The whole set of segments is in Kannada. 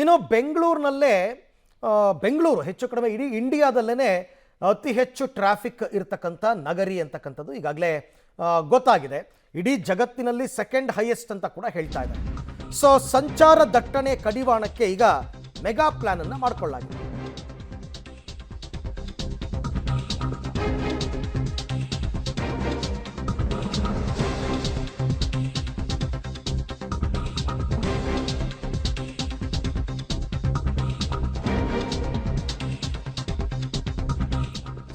ಇನ್ನು ಬೆಂಗಳೂರಿನಲ್ಲೇ ಬೆಂಗಳೂರು ಹೆಚ್ಚು ಕಡಿಮೆ ಇಡೀ ಇಂಡಿಯಾದಲ್ಲೇ ಅತಿ ಹೆಚ್ಚು ಟ್ರಾಫಿಕ್ ಇರತಕ್ಕಂಥ ನಗರಿ ಅಂತಕ್ಕಂಥದ್ದು ಈಗಾಗಲೇ ಗೊತ್ತಾಗಿದೆ. ಇಡೀ ಜಗತ್ತಿನಲ್ಲಿ ಸೆಕೆಂಡ್ ಹೈಯೆಸ್ಟ್ ಅಂತ ಕೂಡ ಹೇಳ್ತಾ ಇದ್ದಾರೆ. ಸೊ ಸಂಚಾರ ದಟ್ಟಣೆ ಕಡಿವಾಣಕ್ಕೆ ಈಗ ಮೆಗಾ ಪ್ಲಾನ್ ಅನ್ನು ಮಾಡಿಕೊಳ್ಳಲಾಗಿದೆ.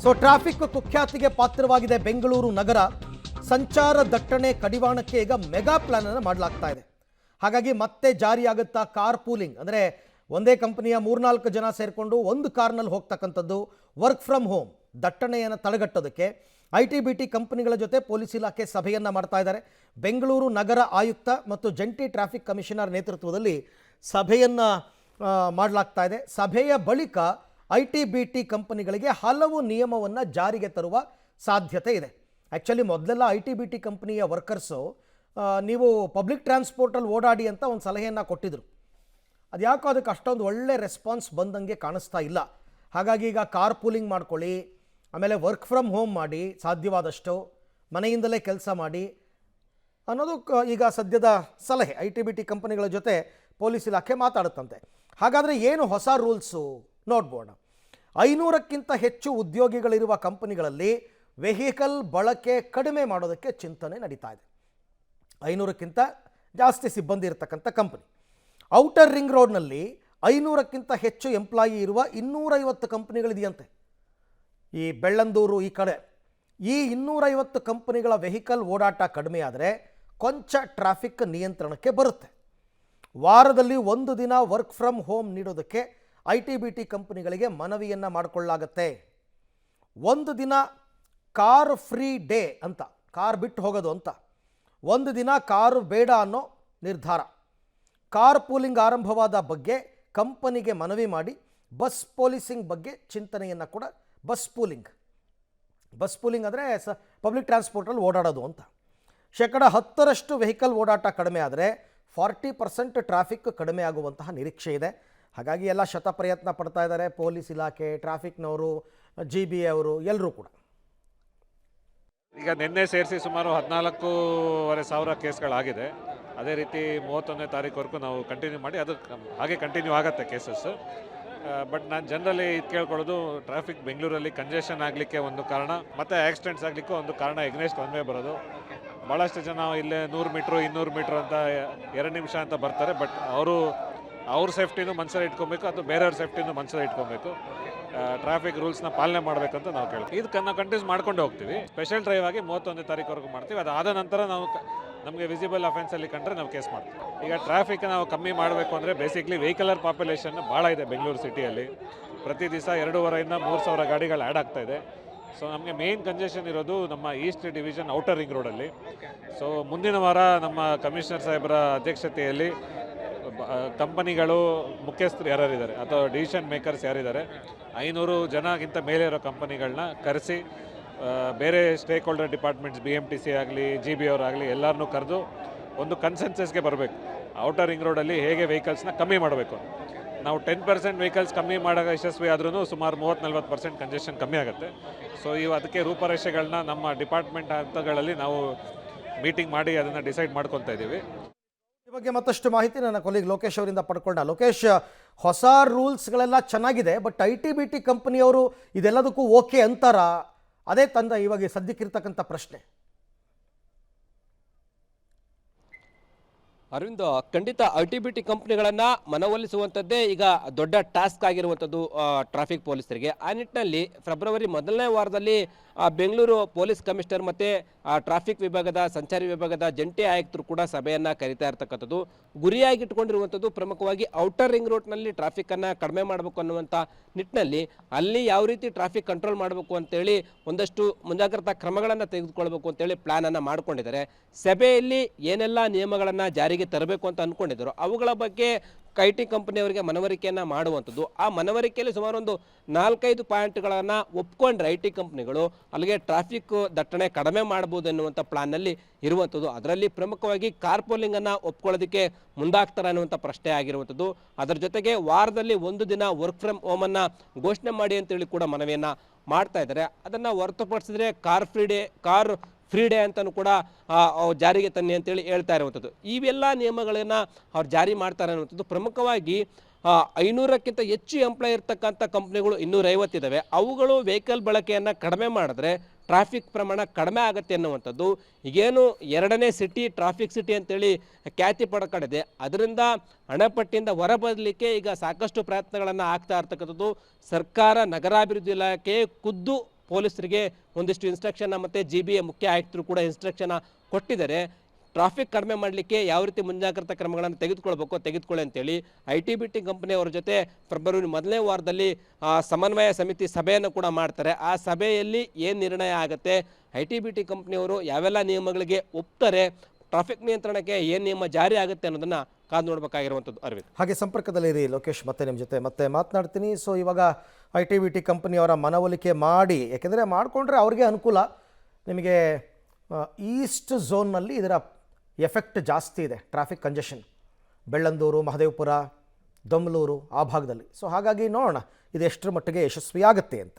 ಸೊ ಟ್ರಾಫಿಕ್ ಕುಖ್ಯಾತಿಗೆ ಪಾತ್ರವಾಗಿದೆ ಬೆಂಗಳೂರು ನಗರ. ಸಂಚಾರ ದಟ್ಟಣೆ ಕಡಿವಾಣಕ್ಕೆ ಈಗ ಮೆಗಾ ಪ್ಲಾನ್ ಅನ್ನು ಮಾಡಲಾಗ್ತಾ ಇದೆ. ಹಾಗಾಗಿ ಮತ್ತೆ ಜಾರಿಯಾಗುತ್ತಾ ಕಾರ್ ಪೂಲಿಂಗ್, ಅಂದರೆ ಒಂದೇ ಕಂಪನಿಯ 3-4 ಜನ ಸೇರಿಕೊಂಡು ಒಂದು ಕಾರ್ನಲ್ಲಿ ಹೋಗ್ತಕ್ಕಂಥದ್ದು, ವರ್ಕ್ ಫ್ರಮ್ ಹೋಮ್ ದಟ್ಟಣೆಯನ್ನು ತಡೆಗಟ್ಟೋದಕ್ಕೆ IT-BT ಕಂಪನಿಗಳ ಜೊತೆ ಪೊಲೀಸ್ ಇಲಾಖೆ ಸಭೆಯನ್ನು ಮಾಡ್ತಾ ಇದ್ದಾರೆ. ಬೆಂಗಳೂರು ನಗರ ಆಯುಕ್ತ ಮತ್ತು ಜಂಟಿ ಟ್ರಾಫಿಕ್ ಕಮಿಷನರ್ ನೇತೃತ್ವದಲ್ಲಿ ಸಭೆಯನ್ನು ಮಾಡಲಾಗ್ತಾ ಇದೆ. ಸಭೆಯ ಬಳಿಕ IT-BT ಕಂಪನಿಗಳಿಗೆ ಹಲವು ನಿಯಮವನ್ನು ಜಾರಿಗೆ ತರುವ ಸಾಧ್ಯತೆ ಇದೆ. ಆ್ಯಕ್ಚುಲಿ ಮೊದಲೆಲ್ಲ IT-BT ಕಂಪನಿಯ ವರ್ಕರ್ಸು ನೀವು ಪಬ್ಲಿಕ್ ಟ್ರಾನ್ಸ್ಪೋರ್ಟಲ್ಲಿ ಓಡಾಡಿ ಅಂತ ಒಂದು ಸಲಹೆಯನ್ನು ಕೊಟ್ಟಿದ್ರು. ಅದು ಯಾಕೋ ಅದಕ್ಕೆ ಅಷ್ಟೊಂದು ಒಳ್ಳೆ ರೆಸ್ಪಾನ್ಸ್ ಬಂದಂಗೆ ಕಾಣಿಸ್ತಾ ಇಲ್ಲ. ಹಾಗಾಗಿ ಈಗ ಕಾರ್ ಪೂಲಿಂಗ್ ಮಾಡ್ಕೊಳ್ಳಿ, ಆಮೇಲೆ ವರ್ಕ್ ಫ್ರಮ್ ಹೋಮ್ ಮಾಡಿ, ಸಾಧ್ಯವಾದಷ್ಟು ಮನೆಯಿಂದಲೇ ಕೆಲಸ ಮಾಡಿ ಅನ್ನೋದು ಈಗ ಸದ್ಯದ ಸಲಹೆ. IT-BT ಕಂಪನಿಗಳ ಜೊತೆ ಪೊಲೀಸ್ ಇಲಾಖೆ ಮಾತಾಡುತ್ತಂತೆ. ಹಾಗಾದರೆ ಏನು ಹೊಸ ರೂಲ್ಸು ನೋಡ್ಬೋಣ. 500ಕ್ಕಿಂತ ಹೆಚ್ಚು ಉದ್ಯೋಗಿಗಳಿರುವ ಕಂಪನಿಗಳಲ್ಲಿ ವೆಹಿಕಲ್ ಬಳಕೆ ಕಡಿಮೆ ಮಾಡೋದಕ್ಕೆ ಚಿಂತನೆ ನಡೀತಾ ಇದೆ. 500ಕ್ಕಿಂತ ಜಾಸ್ತಿ ಸಿಬ್ಬಂದಿ ಇರತಕ್ಕಂಥ ಕಂಪನಿ. ಔಟರ್ ರಿಂಗ್ ರೋಡ್ನಲ್ಲಿ 500ಕ್ಕಿಂತ ಹೆಚ್ಚು ಎಂಪ್ಲಾಯಿ ಇರುವ 250 ಕಂಪನಿಗಳಿದೆಯಂತೆ. ಈ ಬೆಳ್ಳಂದೂರು ಈ ಕಡೆ ಈ 250 ಕಂಪನಿಗಳ ವೆಹಿಕಲ್ ಓಡಾಟ ಕಡಿಮೆ ಆದರೆ ಕೊಂಚ ಟ್ರಾಫಿಕ್ ನಿಯಂತ್ರಣಕ್ಕೆ ಬರುತ್ತೆ. ವಾರದಲ್ಲಿ 1 ದಿನ ವರ್ಕ್ ಫ್ರಮ್ ಹೋಮ್ ನೀಡೋದಕ್ಕೆ IT-BT ಕಂಪನಿಗಳಿಗೆ ಮನವಿಯನ್ನು ಮಾಡಿಕೊಳ್ಳಲಾಗತ್ತೆ. 1 ದಿನ ಕಾರ್ ಫ್ರೀ ಡೇ ಅಂತ, ಕಾರ್ ಬಿಟ್ಟು ಹೋಗೋದು ಅಂತ, 1 ದಿನ ಕಾರು ಬೇಡ ಅನ್ನೋ ನಿರ್ಧಾರ. ಕಾರ್ ಪೂಲಿಂಗ್ ಆರಂಭವಾದ ಬಗ್ಗೆ ಕಂಪನಿಗೆ ಮನವಿ ಮಾಡಿ ಬಸ್ ಪೊಲೀಸಿಂಗ್ ಬಗ್ಗೆ ಚಿಂತನೆಯನ್ನು ಕೂಡ, ಬಸ್ ಪೂಲಿಂಗ್ ಅಂದರೆ ಪಬ್ಲಿಕ್ ಟ್ರಾನ್ಸ್ಪೋರ್ಟಲ್ಲಿ ಓಡಾಡೋದು ಅಂತ. 10% ವೆಹಿಕಲ್ ಓಡಾಟ ಕಡಿಮೆ ಆದರೆ 40% ಟ್ರಾಫಿಕ್ ಕಡಿಮೆ ಆಗುವಂತಹ ನಿರೀಕ್ಷೆ ಇದೆ. ಹಾಗಾಗಿ ಎಲ್ಲ ಶತಪ್ರಯತ್ನ ಪಡ್ತಾ ಇದ್ದಾರೆ ಪೊಲೀಸ್ ಇಲಾಖೆ, ಟ್ರಾಫಿಕ್ನವರು, GB ಅವರು ಎಲ್ಲರೂ ಕೂಡ. ಈಗ ನಿನ್ನೆ ಸೇರಿಸಿ ಸುಮಾರು 14,500 ಕೇಸ್ಗಳಾಗಿದೆ. ಅದೇ ರೀತಿ 31ನೇ ತಾರೀಕುವರೆಗೂ ನಾವು ಕಂಟಿನ್ಯೂ ಮಾಡಿ, ಅದು ಹಾಗೆ ಕಂಟಿನ್ಯೂ ಆಗುತ್ತೆ ಕೇಸಸ್. ಬಟ್ ನಾನು ಜನರಲಿ ಇದು ಕೇಳ್ಕೊಳ್ಳೋದು, ಟ್ರಾಫಿಕ್ ಬೆಂಗಳೂರಲ್ಲಿ ಕಂಜೆಷನ್ ಆಗಲಿಕ್ಕೆ ಒಂದು ಕಾರಣ, ಮತ್ತು ಆಕ್ಸಿಡೆಂಟ್ಸ್ ಆಗಲಿಕ್ಕೆ ಒಂದು ಕಾರಣ ಎಗ್ನೆಸ್ಟ್ ಒನ್ ವೇ ಬರೋದು. ಭಾಳಷ್ಟು ಜನ ಇಲ್ಲೇ 100 ಮೀಟ್ರು 200 ಮೀಟ್ರ್ ಅಂತ 2 ನಿಮಿಷ ಅಂತ ಬರ್ತಾರೆ. ಬಟ್ ಅವ್ರ ಸೇಫ್ಟಿನೂ ಮನಸ್ಸಲ್ಲಿ ಇಟ್ಕೊಬೇಕು, ಅಥವಾ ಬೇರೆಯವ್ರ ಸೇಫ್ಟಿನೂ ಮನಸ್ಸಲ್ಲಿ ಇಟ್ಕೊಬೇಕು. ಟ್ರಾಫಿಕ್ ರೂಲ್ಸ್ನ ಪಾಲನೆ ಮಾಡಬೇಕಂತ ನಾವು ಕೇಳ್ತೀವಿ. ಇದಕ್ಕೆ ನಾವು ಕಂಟಿನ್ಯೂಸ್ ಮಾಡ್ಕೊಂಡು ಹೋಗ್ತೀವಿ. ಸ್ಪೆಷಲ್ ಡ್ರೈವ್ ಆಗಿ 31ನೇ ತಾರೀಕುವರೆಗೂ ಮಾಡ್ತೀವಿ. ಅದಾದ ನಂತರ ನಾವು ನಮಗೆ ವಿಸಿಬಲ್ ಅಫೆನ್ಸಲ್ಲಿ ಕಂಡ್ರೆ ನಾವು ಕೇಸ್ ಮಾಡ್ತೀವಿ. ಈಗ ಟ್ರಾಫಿಕ್ ನಾವು ಕಮ್ಮಿ ಮಾಡಬೇಕು ಅಂದರೆ ಬೇಸಿಕ್ಲಿ ವೆಹಿಕಲರ್ ಪಾಪ್ಯುಲೇಷನ್ ಭಾಳ ಇದೆ ಬೆಂಗಳೂರು ಸಿಟಿಯಲ್ಲಿ. ಪ್ರತಿ ದಿವಸ 2,500 ಇಂದ 3,000 ಗಾಡಿಗಳು ಆ್ಯಡ್ ಆಗ್ತಾ ಇದೆ. ಸೊ ನಮಗೆ ಮೇನ್ ಕಂಜೆಷನ್ ಇರೋದು ನಮ್ಮ ಈಸ್ಟ್ ಡಿವಿಷನ್ ಔಟರ್ ರಿಂಗ್ ರೋಡಲ್ಲಿ. ಸೊ ಮುಂದಿನ ವಾರ ನಮ್ಮ ಕಮಿಷನರ್ ಸಾಹೇಬರ ಅಧ್ಯಕ್ಷತೆಯಲ್ಲಿ ಕಂಪನಿಗಳು ಮುಖ್ಯಸ್ಥರು ಯಾರ್ಯಾರಿದ್ದಾರೆ ಅಥವಾ ಡಿಸಿಷನ್ ಮೇಕರ್ಸ್ ಯಾರಿದ್ದಾರೆ 500 ಜನಗಿಂತ ಮೇಲೆ ಇರೋ ಕಂಪನಿಗಳನ್ನ ಕರೆಸಿ, ಬೇರೆ ಸ್ಟೇಕ್ ಹೋಲ್ಡರ್ ಡಿಪಾರ್ಟ್ಮೆಂಟ್ಸ್ BMTC ಆಗಲಿ GB ಅವರಾಗಲಿ ಎಲ್ಲರನ್ನೂ ಕರೆದು ಒಂದು ಕನ್ಸೆನ್ಸಸ್ಗೆ ಬರಬೇಕು. ಔಟರ್ ರಿಂಗ್ ರೋಡಲ್ಲಿ ಹೇಗೆ ವೆಹಿಕಲ್ಸ್ನ ಕಮ್ಮಿ ಮಾಡಬೇಕು. ನಾವು 10% ವೆಹಿಕಲ್ಸ್ ಕಮ್ಮಿ ಮಾಡೋಕೆ ಯಶಸ್ವಿ ಆದ್ರೂ ಸುಮಾರು 30-40% ಕಂಜೆಷನ್ ಕಮ್ಮಿ ಆಗುತ್ತೆ. ಸೊ ಅದಕ್ಕೆ ರೂಪರೇಷೆಗಳನ್ನ ನಮ್ಮ ಡಿಪಾರ್ಟ್ಮೆಂಟ್ ಹಂತಗಳಲ್ಲಿ ನಾವು ಮೀಟಿಂಗ್ ಮಾಡಿ ಅದನ್ನು ಡಿಸೈಡ್ ಮಾಡ್ಕೊತಾ ಇದ್ದೀವಿ. ಈ ಬಗ್ಗೆ ಮತ್ತಷ್ಟು ಮಾಹಿತಿ ನನ್ನ ಕೊಲೀಗ್ ಲೋಕೇಶ್ ಅವರಿಂದ ಪಡ್ಕೊಂಡ. ಲೋಕೇಶ್, ಹೊಸ ರೂಲ್ಸ್ಗಳೆಲ್ಲ ಚೆನ್ನಾಗಿದೆ, ಬಟ್ IT-BT ಕಂಪನಿಯವರು ಇದೆಲ್ಲದಕ್ಕೂ ಓಕೆ ಅಂತಾರ? ಅದೇ ಇವಾಗ ಸದ್ಯಕ್ಕಿರ್ತಕ್ಕಂಥ ಪ್ರಶ್ನೆ. ಅರವಿಂದ್, ಖಂಡಿತ IT-BT ಕಂಪನಿಗಳನ್ನ ಮನವೊಲಿಸುವಂಥದ್ದೇ ಈಗ ದೊಡ್ಡ ಟಾಸ್ಕ್ ಆಗಿರುವಂಥದ್ದು ಟ್ರಾಫಿಕ್ ಪೊಲೀಸರಿಗೆ. ಆ ನಿಟ್ಟಿನಲ್ಲಿ ಫೆಬ್ರವರಿ 1ನೇ ವಾರದಲ್ಲಿ ಬೆಂಗಳೂರು ಪೊಲೀಸ್ ಕಮಿಷನರ್ ಮತ್ತು ಟ್ರಾಫಿಕ್ ವಿಭಾಗದ ಸಂಚಾರಿ ವಿಭಾಗದ ಜಂಟಿ ಆಯುಕ್ತರು ಕೂಡ ಸಭೆಯನ್ನು ಕರೀತಾ ಇರ್ತಕ್ಕಂಥದ್ದು. ಗುರಿಯಾಗಿಟ್ಕೊಂಡಿರುವಂಥದ್ದು ಪ್ರಮುಖವಾಗಿ ಔಟರ್ ರಿಂಗ್ ರೋಡ್ನಲ್ಲಿ ಟ್ರಾಫಿಕ್ಕನ್ನು ಕಡಿಮೆ ಮಾಡಬೇಕು ಅನ್ನುವಂಥ ನಿಟ್ಟಿನಲ್ಲಿ ಅಲ್ಲಿ ಯಾವ ರೀತಿ ಟ್ರಾಫಿಕ್ ಕಂಟ್ರೋಲ್ ಮಾಡಬೇಕು ಅಂತೇಳಿ ಒಂದಷ್ಟು ಮುಂಜಾಗ್ರತಾ ಕ್ರಮಗಳನ್ನು ತೆಗೆದುಕೊಳ್ಬೇಕು ಅಂತೇಳಿ ಪ್ಲಾನನ್ನು ಮಾಡಿಕೊಂಡಿದ್ದಾರೆ. ಸಭೆಯಲ್ಲಿ ಏನೆಲ್ಲ ನಿಯಮಗಳನ್ನು ಜಾರಿಗೆ ಜಾರಿಗೆ ತರಬೇಕು ಅಂತ ಅಂದ್ಕೊಂಡಿದ್ರು ಅವುಗಳ ಬಗ್ಗೆ ಐ ಟಿ ಕಂಪನಿಯವರಿಗೆ ಮನವರಿಕೆಯನ್ನು ಮಾಡುವಂಥದ್ದು. ಆ ಮನವರಿಕೆಯಲ್ಲಿ ಸುಮಾರು ಒಂದು 4-5 ಪಾಯಿಂಟ್ಗಳನ್ನು ಒಪ್ಕೊಂಡ್ರೆ ಐ ಟಿ ಕಂಪ್ನಿಗಳು ಅಲ್ಲಿಗೆ ಟ್ರಾಫಿಕ್ ದಟ್ಟಣೆ ಕಡಿಮೆ ಮಾಡ್ಬೋದು ಎನ್ನುವಂಥ ಪ್ಲಾನ್ನಲ್ಲಿ ಇರುವಂಥದ್ದು. ಅದರಲ್ಲಿ ಪ್ರಮುಖವಾಗಿ ಕಾರ್ಪೂಲಿಂಗನ್ನು ಒಪ್ಕೊಳ್ಳೋದಕ್ಕೆ ಮುಂದಾಗ್ತಾರೆ ಅನ್ನುವಂಥ ಪ್ರಶ್ನೆ ಆಗಿರುವಂಥದ್ದು. ಅದರ ಜೊತೆಗೆ ವಾರದಲ್ಲಿ 1 ದಿನ ವರ್ಕ್ ಫ್ರಮ್ ಹೋಮನ್ನು ಘೋಷಣೆ ಮಾಡಿ ಅಂತೇಳಿ ಕೂಡ ಮನವಿಯನ್ನು ಮಾಡ್ತಾ ಇದ್ದಾರೆ. ಅದನ್ನು ಹೊರತುಪಡಿಸಿದ್ರೆ ಕಾರ್ ಫ್ರೀ ಡೇ ಅಂತಲೂ ಕೂಡ ಜಾರಿಗೆ ತನ್ನಿ ಅಂತೇಳಿ ಹೇಳ್ತಾ ಇರುವಂಥದ್ದು. ಇವೆಲ್ಲ ನಿಯಮಗಳನ್ನು ಅವ್ರು ಜಾರಿ ಮಾಡ್ತಾರೆ ಅನ್ನುವಂಥದ್ದು. ಪ್ರಮುಖವಾಗಿ 500ಕ್ಕಿಂತ ಹೆಚ್ಚು ಎಂಪ್ಲಾಯ್ ಇರ್ತಕ್ಕಂಥ ಕಂಪ್ನಿಗಳು 250 ಇದ್ದಾವೆ. ಅವುಗಳು ವೆಹಿಕಲ್ ಬಳಕೆಯನ್ನು ಕಡಿಮೆ ಮಾಡಿದ್ರೆ ಟ್ರಾಫಿಕ್ ಪ್ರಮಾಣ ಕಡಿಮೆ ಆಗುತ್ತೆ ಅನ್ನುವಂಥದ್ದು. ಈಗೇನು 2ನೇ ಸಿಟಿ ಟ್ರಾಫಿಕ್ ಸಿಟಿ ಅಂತೇಳಿ ಖ್ಯಾತಿ ಪಡ್ಕೊಂಡಿದೆ, ಅದರಿಂದ ಹಣಪಟ್ಟಿಯಿಂದ ಹೊರಬರಲಿಕ್ಕೆ ಈಗ ಸಾಕಷ್ಟು ಪ್ರಯತ್ನಗಳನ್ನು ಆಗ್ತಾ ಇರ್ತಕ್ಕಂಥದ್ದು. ಸರ್ಕಾರ ನಗರಾಭಿವೃದ್ಧಿ ಇಲಾಖೆ ಖುದ್ದು ಪೊಲೀಸರಿಗೆ ಒಂದಿಷ್ಟು ಇನ್ಸ್ಟ್ರಕ್ಷನ್ ಮತ್ತು GBA ಮುಖ್ಯ ಆಯುಕ್ತರು ಕೂಡ ಇನ್ಸ್ಟ್ರಕ್ಷನ್ ಕೊಟ್ಟಿದ್ದಾರೆ. ಟ್ರಾಫಿಕ್ ಕಡಿಮೆ ಮಾಡಲಿಕ್ಕೆ ಯಾವ ರೀತಿ ಮುಂಜಾಗ್ರತಾ ಕ್ರಮಗಳನ್ನು ತೆಗೆದುಕೊಳ್ಳಿ ಅಂತೇಳಿ ITBT ಕಂಪನಿಯವರ ಜೊತೆ ಫೆಬ್ರವರಿ 1ನೇ ವಾರದಲ್ಲಿ ಸಮನ್ವಯ ಸಮಿತಿ ಸಭೆಯನ್ನು ಕೂಡ ಮಾಡ್ತಾರೆ. ಆ ಸಭೆಯಲ್ಲಿ ಏನು ನಿರ್ಣಯ ಆಗುತ್ತೆ, ITBT ಕಂಪನಿಯವರು ಯಾವೆಲ್ಲ ನಿಯಮಗಳಿಗೆ ಒಪ್ತಾರೆ, ಟ್ರಾಫಿಕ್ ನಿಯಂತ್ರಣಕ್ಕೆ ಏನು ನಿಯಮ ಜಾರಿ ಆಗುತ್ತೆ ಅನ್ನೋದನ್ನು ಕಾದು ನೋಡಬೇಕಾಗಿರುವಂಥದ್ದು. ಅರವಿಂದ್, ಹಾಗೆ ಸಂಪರ್ಕದಲ್ಲಿರಿ ಲೋಕೇಶ್, ಮತ್ತೆ ನಿಮ್ಮ ಜೊತೆ ಮತ್ತೆ ಮಾತನಾಡ್ತೀನಿ. ಸೊ ಇವಾಗ ITBT ಕಂಪನಿಯವರ ಮನವೊಲಿಕೆ ಮಾಡಿ, ಯಾಕೆಂದರೆ ಮಾಡಿಕೊಂಡ್ರೆ ಅವ್ರಿಗೆ ಅನುಕೂಲ. ನಿಮಗೆ ಈಸ್ಟ್ ಝೋನ್ನಲ್ಲಿ ಇದರ ಎಫೆಕ್ಟ್ ಜಾಸ್ತಿ ಇದೆ, ಟ್ರಾಫಿಕ್ ಕಂಜೆಷನ್, ಬೆಳ್ಳಂದೂರು, ಮಹದೇವಪುರ, ದೊಮ್ಲೂರು ಆ ಭಾಗದಲ್ಲಿ. ಸೊ ಹಾಗಾಗಿ ನೋಡೋಣ ಇದು ಎಷ್ಟರ ಮಟ್ಟಿಗೆ ಯಶಸ್ವಿಯಾಗುತ್ತೆ ಅಂತ.